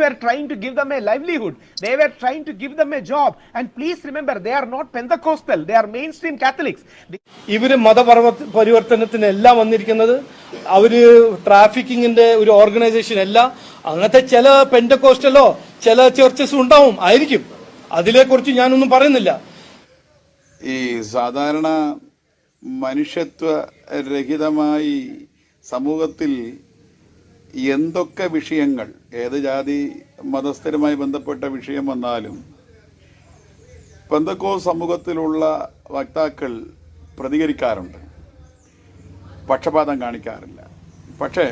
were trying to give them a livelihood. They were trying to give them a job. And please remember, they are not Pentecostal. They are mainstream Catholics. ഇവര് മതപരിവർത്തനത്തിനെല്ലാം വന്നിരിക്കുന്നത് അവര് ട്രാഫിക്കിങ്ങിന്റെ ഒരു organisation അല്ല. അങ്ങനത്തെ ചില പെന്റക്കോസ്റ്റലോ ചില churches ഉണ്ടാവും, ആയിരിക്കും. അതിനെക്കുറിച്ച് ഞാനൊന്നും പറയുന്നില്ല. ഈ സാധാരണ മനുഷ്യത്വ രഹിതമായി സമൂഹത്തിൽ എന്തൊക്കെ വിഷയങ്ങൾ, ഏത് ജാതി മതസ്ഥരുമായി ബന്ധപ്പെട്ട വിഷയം വന്നാലും പെന്തക്കോസ്ത് സമൂഹത്തിലുള്ള വക്താക്കൾ പ്രതികരിക്കാറുണ്ട്, പക്ഷപാതം കാണിക്കാറില്ല. പക്ഷേ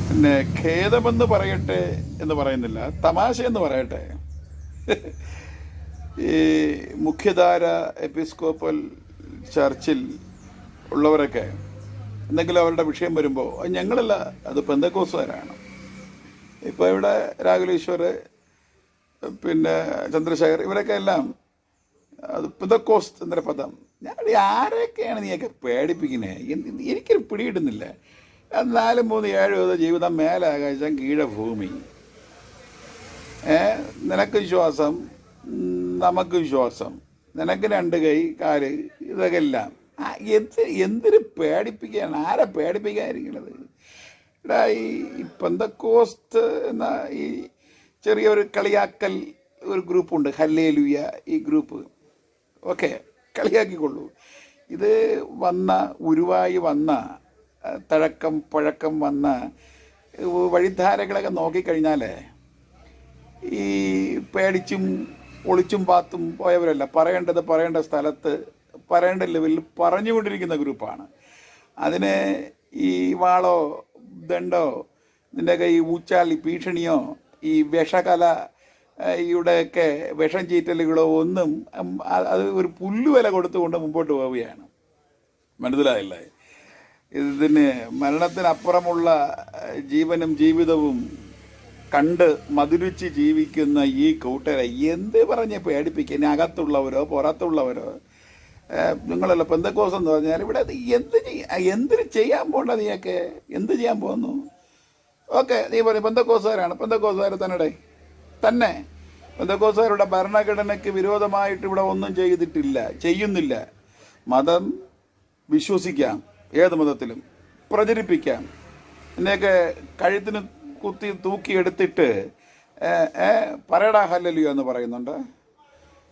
പിന്നെ ഖേദമെന്ന് പറയട്ടെ എന്ന് പറയുന്നില്ല, തമാശ എന്ന് പറയട്ടെ, ഈ മുഖ്യധാര എപ്പിസ്കോപ്പൽ ചർച്ചിൽ ഉള്ളവരൊക്കെ എന്തെങ്കിലും അവരുടെ വിഷയം വരുമ്പോൾ ഞങ്ങളല്ല, അത് പെന്തക്കോസ്തുകാരാണ്. ഇപ്പോൾ ഇവിടെ രാഹുൽ ഈശ്വർ, പിന്നെ ചന്ദ്രശേഖർ, ഇവരൊക്കെ എല്ലാം അത് പെന്തക്കോസ്ത് എന്നൊരു പദം. ഞാൻ ആരൊക്കെയാണ് നീയൊക്കെ പേടിപ്പിക്കുന്നത്? എനിക്കൊരു പിടിയിടുന്നില്ല. 4, 3, 7 ജീവിതം മേലാകാശം കീഴഭൂമി, നിനക്ക് വിശ്വാസം നമുക്ക് വിശ്വാസം, നിനക്ക് 2 കൈ 4, ഇതൊക്കെ എല്ലാം എന്തൊരു പേടിപ്പിക്കുകയാണ്? ആരെ പേടിപ്പിക്കാതിരിക്കുന്നത്? ഇവിടെ ഈ പെന്തക്കോസ്ത് എന്ന ഈ ചെറിയൊരു കളിയാക്കൽ ഒരു ഗ്രൂപ്പുണ്ട്, ഹല്ലേലൂയ, ഈ ഗ്രൂപ്പ്. ഓക്കെ, കളിയാക്കിക്കൊള്ളൂ. ഇത് ഉരുവായി വന്ന തഴക്കം പഴക്കം വന്ന വഴിധാരകളൊക്കെ നോക്കിക്കഴിഞ്ഞാൽ ഈ പേടിച്ചും ഒളിച്ചും പാത്തും പോയവരല്ല, പറയേണ്ട സ്ഥലത്ത് പറയേണ്ട ലെവലിൽ പറഞ്ഞുകൊണ്ടിരിക്കുന്ന ഗ്രൂപ്പാണ്. അതിന് ഈ വാളോ ദണ്ടോ നിൻ്റെ കൈ ഊച്ചാലി ഭീഷണിയോ ഈ വിഷകലയുടെയൊക്കെ വിഷം ചീറ്റലുകളോ ഒന്നും അത് ഒരു പുല്ലുവില കൊടുത്തുകൊണ്ട് മുമ്പോട്ട് പോവുകയാണ്. മനസ്സിലായില്ലേ? ഇതിന് മരണത്തിനപ്പുറമുള്ള ജീവനും ജീവിതവും കണ്ട് മധുരിച്ച് ജീവിക്കുന്ന ഈ കൂട്ടരെ എന്ത് പറഞ്ഞ് പേടിപ്പിക്കുക? അകത്തുള്ളവരോ പുറത്തുള്ളവരോ നിങ്ങളല്ല. പെന്തക്കോസ്ത് എന്ന് പറഞ്ഞാൽ ഇവിടെ എന്തിന് ചെയ്യാൻ പോകണ്ട? നീയൊക്കെ എന്ത് ചെയ്യാൻ പോകുന്നു? ഓക്കെ, നീ പറയും പെന്തക്കോസ്തുകാരാണ്. പെന്തക്കോസ്തുകാർ തന്നെ പെന്തക്കോസ്തുകാരുടെ ഭരണഘടനയ്ക്ക് വിരോധമായിട്ട് ഇവിടെ ഒന്നും ചെയ്യുന്നില്ല. മതം വിശ്വസിക്കാം, ഏത് മതത്തിലും പ്രചരിപ്പിക്കാം. എന്നെയൊക്കെ കഴുത്തിന് തൂക്കിയെടുത്തിട്ട് പറയടാ ഹല്ലേലൂയ എന്ന് പറയുന്നുണ്ട്.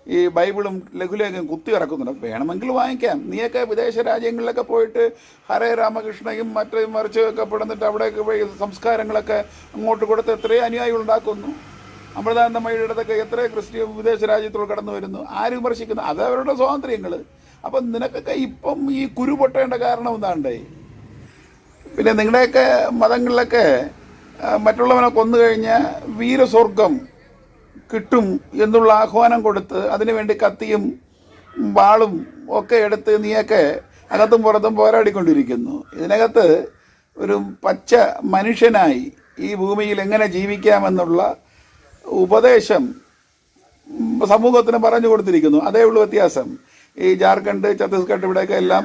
ഈ ബൈബിളും ലഘുലേഖം കുത്തി ഇറക്കുന്നുണ്ട്. വേണമെങ്കിൽ വാങ്ങിക്കാം. നീയൊക്കെ വിദേശ രാജ്യങ്ങളിലൊക്കെ പോയിട്ട് ഹരേ രാമകൃഷ്ണയും മറിച്ചൊക്കെ പെടുന്നിട്ട് അവിടെയൊക്കെ പോയി സംസ്കാരങ്ങളൊക്കെ അങ്ങോട്ട് കൊടുത്ത് എത്രയോ അനുയായികൾ ഉണ്ടാക്കുന്നു. അമൃതാനന്ദമയുടെ അടുത്തൊക്കെ എത്രയോ ക്രിസ്ത്യൻ വിദേശ രാജ്യത്തോട് കടന്നു വരുന്നു. ആര് വിമർശിക്കുന്നു? അത് അവരുടെ സ്വാതന്ത്ര്യങ്ങൾ. അപ്പം നിനക്കൊക്കെ ഇപ്പം ഈ കുരു പൊട്ടേണ്ട കാരണം എന്താണ്ടേ? പിന്നെ നിങ്ങളുടെയൊക്കെ മതങ്ങളിലൊക്കെ മറ്റുള്ളവനെ കൊന്നു കഴിഞ്ഞാൽ വീരസ്വർഗം കിട്ടും എന്നുള്ള ആഹ്വാനം കൊടുത്ത് അതിനുവേണ്ടി കത്തിയും വാളും ഒക്കെ എടുത്ത് നീയൊക്കെ അകത്തും പുറത്തും പോരാടിക്കൊണ്ടിരിക്കുന്നു. ഇതിനകത്ത് ഒരു പച്ച മനുഷ്യനായി ഈ ഭൂമിയിൽ എങ്ങനെ ജീവിക്കാമെന്നുള്ള ഉപദേശം സമൂഹത്തിന് പറഞ്ഞു കൊടുത്തിരിക്കുന്നു. അതേ ഉള്ളൂ വ്യത്യാസം. ഈ ജാർഖണ്ഡ്, ഛത്തീസ്ഗഡ്, ഇവിടെയൊക്കെ എല്ലാം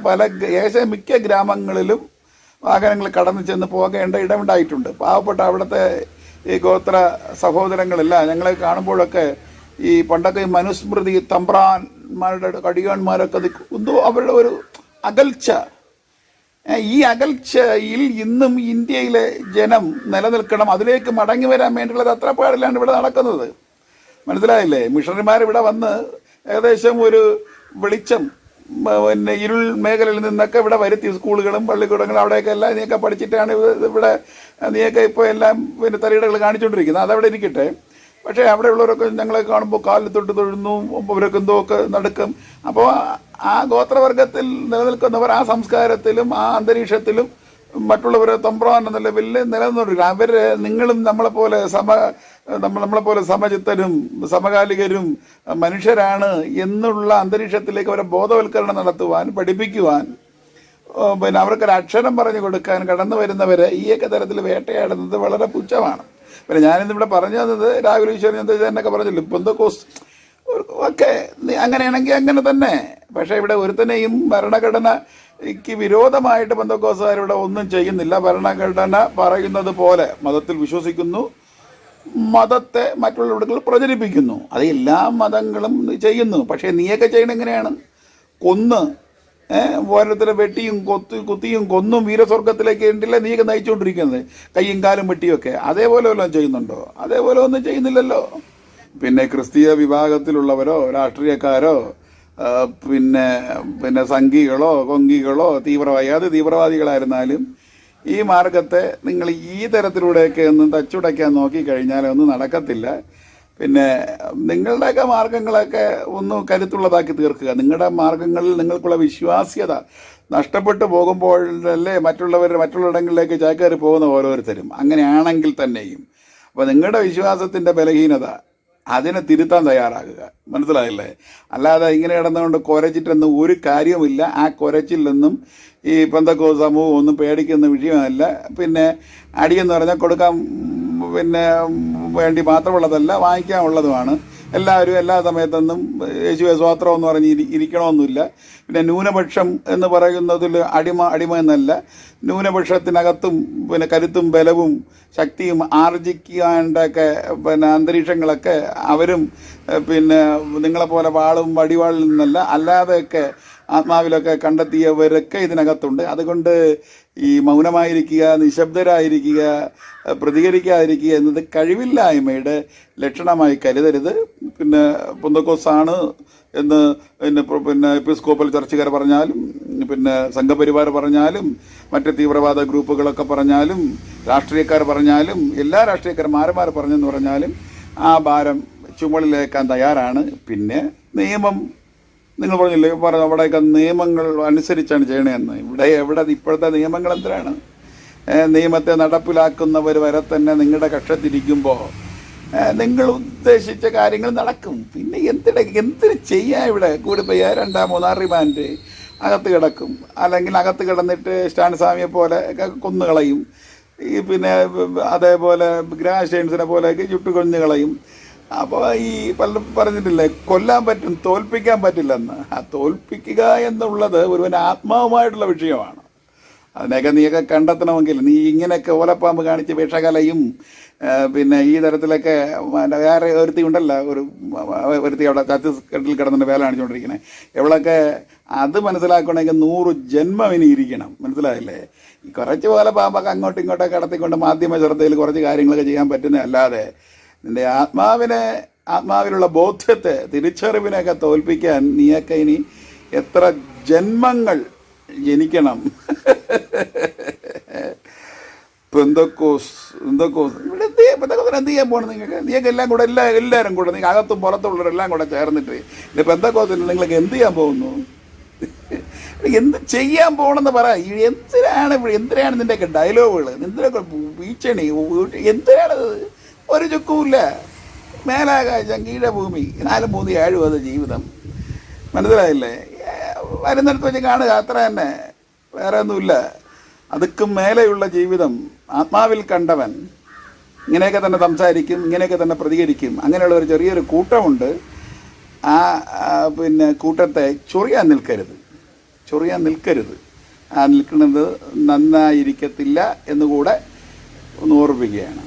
മിക്ക ഗ്രാമങ്ങളിലും വാഹനങ്ങൾ കടന്നു ചെന്ന് പോകേണ്ട ഇടമുണ്ടായിട്ടുണ്ട്. പാവപ്പെട്ട അവിടുത്തെ ഈ ഗോത്ര സഹോദരങ്ങളല്ല ഞങ്ങളെ കാണുമ്പോഴൊക്കെ ഈ പണ്ടൊക്കെ മനുസ്മൃതി തമ്പ്രാന്മാരുടെ കടികാന്മാരൊക്കെ എന്തോ അവരുടെ ഒരു അകൽച്ച. ഈ അകൽച്ചയിൽ ഇന്നും ഇന്ത്യയിലെ ജനം നിലനിൽക്കണം, അതിലേക്ക് മടങ്ങി വരാൻ വേണ്ടിയുള്ളത് അത്ര പാടിലാണ് ഇവിടെ നടക്കുന്നത്. മനസ്സിലായില്ലേ? മിഷണറിമാർ ഇവിടെ വന്ന് ഏകദേശം ഒരു വെളിച്ചം പിന്നെ ഇരുൾ മേഖലയിൽ നിന്നൊക്കെ ഇവിടെ വരുത്തി. സ്കൂളുകളും പള്ളിക്കൂടങ്ങളും അവിടെയൊക്കെ എല്ലാം നീയൊക്കെ പഠിച്ചിട്ടാണ് ഇവിടെ നീയൊക്കെ ഇപ്പോൾ എല്ലാം പിന്നെ തലയിടകൾ കാണിച്ചുകൊണ്ടിരിക്കുന്നത്. അതവിടെ ഇരിക്കട്ടെ. പക്ഷേ അവിടെയുള്ളവരൊക്കെ ഞങ്ങളെ കാണുമ്പോൾ കാലിൽ തൊട്ട് തൊഴുന്നു, അവരൊക്കെ എന്തോ ഒക്കെ നടക്കും. അപ്പോൾ ആ ഗോത്രവർഗത്തിൽ നിലനിൽക്കുന്നവർ ആ സംസ്കാരത്തിലും ആ അന്തരീക്ഷത്തിലും മറ്റുള്ളവരെ തമ്പ്രാൻ എന്ന ലെവലിൽ നിലനിന്നിരിക്കുക. അവർ നിങ്ങളും നമ്മളെപ്പോലെ സമചിത്തരും സമകാലികരും മനുഷ്യരാണ് എന്നുള്ള അന്തരീക്ഷത്തിലേക്ക് അവരെ ബോധവൽക്കരണം നടത്തുവാൻ, പഠിപ്പിക്കുവാൻ, പിന്നെ അവർക്കൊരു അക്ഷരം പറഞ്ഞു കൊടുക്കാൻ കടന്നു വരുന്നവരെ ഈയൊക്കെ തരത്തിൽ വേട്ടയാടുന്നത് വളരെ പുച്ഛമാണ്. പിന്നെ ഞാനിന്നിവിടെ പറഞ്ഞു തന്നത് രാഹുൽ ഈശ്വർ എന്നൊക്കെ പറഞ്ഞില്ല, പെന്തക്കോസ്ത് ഒക്കെ അങ്ങനെയാണെങ്കിൽ അങ്ങനെ തന്നെ. പക്ഷേ ഇവിടെ ഒരുത്തനെയും ഭരണഘടനയ്ക്ക് വിരോധമായിട്ട് പെന്തക്കോസ്തുകാരിവിടെ ഒന്നും ചെയ്യുന്നില്ല. ഭരണഘടന പറയുന്നത് പോലെ മതത്തിൽ വിശ്വസിക്കുന്നു, മതത്തെ മറ്റുള്ളവർക്ക് പ്രചരിപ്പിക്കുന്നു. അത് എല്ലാ മതങ്ങളും ചെയ്യുന്നു. പക്ഷേ നീയൊക്കെ ചെയ്യണം എങ്ങനെയാണ്? കൊന്ന് ഓരോരുത്തരെ വെട്ടിയും കുത്തിയും കൊന്നും വീരസ്വർഗത്തിലേക്ക് ഉണ്ടല്ലേ നീയൊക്കെ നയിച്ചുകൊണ്ടിരിക്കുന്നത്, കയ്യും കാലും വെട്ടിയൊക്കെ. അതേപോലെ വല്ലതും ചെയ്യുന്നുണ്ടോ? അതേപോലെ ഒന്നും ചെയ്യുന്നില്ലല്ലോ. പിന്നെ ക്രിസ്തീയ വിഭാഗത്തിലുള്ളവരോ രാഷ്ട്രീയക്കാരോ പിന്നെ സംഘികളോ കൊങ്കികളോ ഏത് തീവ്രവാദികളായിരുന്നാലും ഈ മാർഗത്തെ നിങ്ങൾ ഈ തരത്തിലൂടെയൊക്കെ ഒന്ന് തച്ചുടയ്ക്കാൻ നോക്കിക്കഴിഞ്ഞാൽ ഒന്നും നടക്കത്തില്ല. പിന്നെ നിങ്ങളുടെയൊക്കെ മാർഗങ്ങളൊക്കെ ഒന്ന് കരുത്തുള്ളതാക്കി തീർക്കുക. നിങ്ങളുടെ മാർഗങ്ങളിൽ നിങ്ങൾക്കുള്ള വിശ്വാസ്യത നഷ്ടപ്പെട്ടു പോകുമ്പോഴല്ലേ മറ്റുള്ളിടങ്ങളിലേക്ക് ചാക്കേറി പോകുന്ന ഓരോരുത്തരും. അങ്ങനെയാണെങ്കിൽ തന്നെയും അപ്പോൾ നിങ്ങളുടെ വിശ്വാസത്തിൻ്റെ ബലഹീനത അതിനെ തിരുത്താൻ തയ്യാറാകുക. മനസ്സിലായില്ലേ? അല്ലാതെ ഇങ്ങനെ കിടന്നുകൊണ്ട് കുരച്ചിട്ടൊന്നും ഒരു കാര്യവുമില്ല. ആ കുരച്ചിൽ നിന്നും ഈ പെന്തക്കോസ്ത് സമൂഹം ഒന്നും പേടിക്കുന്ന വിഷയമല്ല. പിന്നെ അടിയെന്ന് പറഞ്ഞാൽ കൊടുക്കാൻ വേണ്ടി മാത്രമുള്ളതല്ല, വാങ്ങിക്കാനുള്ളതുമാണ്. എല്ലാവരും എല്ലാ സമയത്തൊന്നും യേശുവെ സ്തോത്രം എന്ന് പറഞ്ഞ് ഇരിക്കണമെന്നില്ല. പിന്നെ ന്യൂനപക്ഷം എന്ന് പറയുന്നതിൽ അടിമ എന്നല്ല, ന്യൂനപക്ഷത്തിനകത്തും കരുത്തും ബലവും ശക്തിയും ആർജിക്കാണ്ടൊക്കെ അന്തരീക്ഷങ്ങളൊക്കെ അവരും നിങ്ങളെപ്പോലെ വാളും വടിവാളിൽ നിന്നല്ല അല്ലാതെയൊക്കെ ആത്മാവിലൊക്കെ കണ്ടെത്തിയവരൊക്കെ ഇതിനകത്തുണ്ട്. അതുകൊണ്ട് ഈ മൗനമായിരിക്കുക, നിശബ്ദരായിരിക്കുക, പ്രതികരിക്കാതിരിക്കുക എന്നത് കഴിവില്ലായ്മയുടെ ലക്ഷണമായി കരുതരുത്. പെന്തക്കോസ്താണ് എന്ന് എപ്പിസ്കോപ്പൽ ചർച്ചുകാർ പറഞ്ഞാലും സംഘപരിവാർ പറഞ്ഞാലും മറ്റ് തീവ്രവാദ ഗ്രൂപ്പുകളൊക്കെ പറഞ്ഞാലും രാഷ്ട്രീയക്കാർ പറഞ്ഞാലും എല്ലാ രാഷ്ട്രീയക്കാരന്മാർ പറഞ്ഞെന്ന് പറഞ്ഞാലും ആ ഭാരം ചുമലിലേക്കാൻ തയ്യാറാണ്. പിന്നെ നിയമം നിങ്ങൾ പറഞ്ഞില്ലേ, അവിടെയൊക്കെ നിയമങ്ങൾ അനുസരിച്ചാണ് ചെയ്യണമെന്ന്. എവിടെ ഇപ്പോഴത്തെ നിയമങ്ങൾ എന്തിനാണ്? നിയമത്തെ നടപ്പിലാക്കുന്നവർ വരെ തന്നെ നിങ്ങളുടെ കക്ഷത്തിരിക്കുമ്പോൾ നിങ്ങൾ ഉദ്ദേശിച്ച കാര്യങ്ങൾ നടക്കും. പിന്നെ എന്തിനു ചെയ്യാൻ ഇവിടെ കൂടിപ്പോയി 2-3 റിമാൻഡ് അകത്ത് കിടക്കും. അല്ലെങ്കിൽ അകത്ത് കിടന്നിട്ട് സ്റ്റാൻസ്വാമിയെ പോലെ കൊന്നുകളയും. അതേപോലെ ഗ്രാസ്റ്റേൺസിനെ പോലെയൊക്കെ ചുട്ടുകൊഞ്ഞു കളയും. അപ്പോൾ ഈ പറഞ്ഞിട്ടില്ലേ, കൊല്ലാൻ പറ്റും, തോൽപ്പിക്കാൻ പറ്റില്ലെന്ന്. ആ തോൽപ്പിക്കുക എന്നുള്ളത് ഒരുവൻ ആത്മാവുമായിട്ടുള്ള വിഷയമാണ്. അതിനെയൊക്കെ നീയൊക്കെ കണ്ടെത്തണമെങ്കിൽ നീ ഇങ്ങനെയൊക്കെ ഓലപ്പാമ്പ് കാണിച്ച് വിഷകലയും ഈ തരത്തിലൊക്കെ വേറെ ഒരുത്തി ഉണ്ടല്ലോ, ഒരുത്തി അവിടെ ഛത്തീസ്ഗഡിൽ കിടന്നിട്ട് വേല കാണിച്ചുകൊണ്ടിരിക്കുന്നത്. എവളൊക്കെ അത് മനസ്സിലാക്കണമെങ്കിൽ 100 ജന്മം ഇനി ഇരിക്കണം. മനസ്സിലായില്ലേ? കുറച്ച് ഓലപ്പാമ്പൊക്കെ അങ്ങോട്ടും ഇങ്ങോട്ടൊക്കെ കടത്തിക്കൊണ്ട് മാധ്യമ ശ്രദ്ധയിൽ കുറച്ച് കാര്യങ്ങളൊക്കെ ചെയ്യാൻ പറ്റുന്നതല്ലാതെ നിന്റെ ആത്മാവിലുള്ള ബോധ്യത്തെ തിരിച്ചറിവിനെയൊക്കെ തോൽപ്പിക്കാൻ നീയൊക്കെ ഇനി എത്ര ജന്മങ്ങൾ ജനിക്കണം? പെന്തക്കോസ് ഇവിടെ എന്ത് ചെയ്യാൻ പോകണം? നിങ്ങൾക്ക് എല്ലാം കൂടെ എല്ലാവരും കൂടെ നിങ്ങൾ അകത്തും പുറത്തുള്ളവരെല്ലാം കൂടെ ചേർന്നിട്ട് പെന്തക്കോസിൽ നിങ്ങൾക്ക് എന്ത് ചെയ്യാൻ പോകുന്നു? എന്ത് ചെയ്യാൻ പോകണമെന്ന് പറ. എന്തിനാണ് നിന്റെയൊക്കെ ഡയലോഗുകൾ, എന്തിനൊക്കെ ഭീഷണി, എന്തിനാണത്? ഒരു ചുക്കുമില്ല. മേലാകാശം കീഴഭൂമി 4-3-7 അത് ജീവിതം. മനസ്സിലായില്ലേ? വരുന്നിടത്ത് വെച്ച് കാണുക, അത്ര തന്നെ, വേറെ ഒന്നുമില്ല. അതുക്കും മേലെയുള്ള ജീവിതം ആത്മാവിൽ കണ്ടവൻ ഇങ്ങനെയൊക്കെ തന്നെ സംസാരിക്കും, ഇങ്ങനെയൊക്കെ തന്നെ പ്രതികരിക്കും. അങ്ങനെയുള്ള ഒരു ചെറിയൊരു കൂട്ടമുണ്ട്. ആ കൂട്ടത്തെ ചൊറിയാൻ നിൽക്കരുത്. ആ നിൽക്കുന്നത് നന്നായിരിക്കത്തില്ല എന്നുകൂടെ ഒന്ന് ഓർമ്മിപ്പിക്കുകയാണ്.